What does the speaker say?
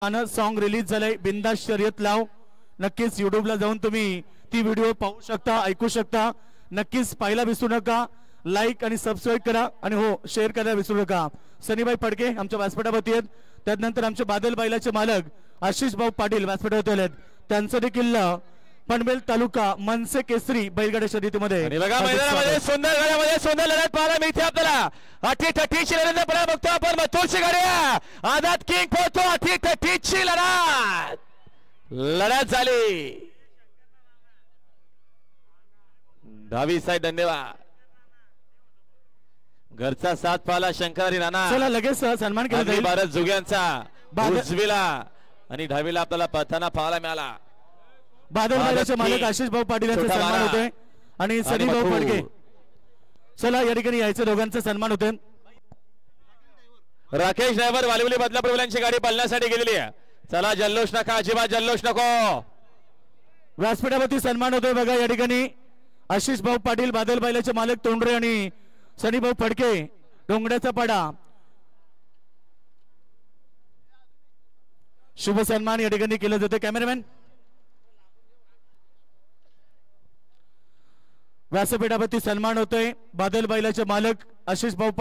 गाणं song release झालंय बिंदास शर्यत लाव। नक्कीच यूट्यूबला जाऊन तुम्ही ती व्हिडिओ पाहू शकता, ऐकू शकता। नक्कीच पाहायला विसरू नका, लाईक आणि सबस्क्राइब करा आणि हो शेअर करायला विसरू नका। सनीबाई फडके आमच्या व्यासपीठावरती आहेत, त्यानंतर आमचे बादल बैलाचे मालक आशिष भाऊ पाटील व्यासपीठावरती आहेत, त्यांचं देखील पनवेल तालुका मनसे केसरी बैलगाडा शर्यतीमध्ये बघा मैदानामध्ये सुंदर गाड्यामध्ये सुंदर लढत पाहायला मिळते आपल्याला। अटी-तटीची लढत पाहायला बघतो आपण। मथुरची गाडी आझाद किंग पोहोचतो, अटी-तटीची लढत झाली। दहावी साहेब धन्यवाद। घरचा साथ पाहला शंकरारी नाना। चला लगेच सन्मान केला जाईल भारत जुग्यांचा उजवीला आणि दहावीला आपल्याला पथाना पाहायला मिळाला। बादल बैलाचे मालक आशिष भाऊ पाटील यांचा सन्मान होतोय आणि सनी भाऊ फडके। चला या ठिकाणी यायचं, दोघांचा सन्मान होतोय। राकेश ड्रायव्हर वालिवली बदलापूर यांची गाडी पळण्यासाठी गेलेली आहे। चला जल्लोष नका, अजिबात जल्लोष नको। व्यासपीठावरती सन्मान होतोय बघा या ठिकाणी आशिष भाऊ पाटील बादल बैलाचे मालक तोंडरे आणि सनी भाऊ फडके डोंगड्याचा पाडा। शुभ सन्मान या ठिकाणी केलं जातं। कॅमेरामॅन व्यासपीठावरती सन्मान होतोय बादल बैलाचे मालक आशिष भाऊ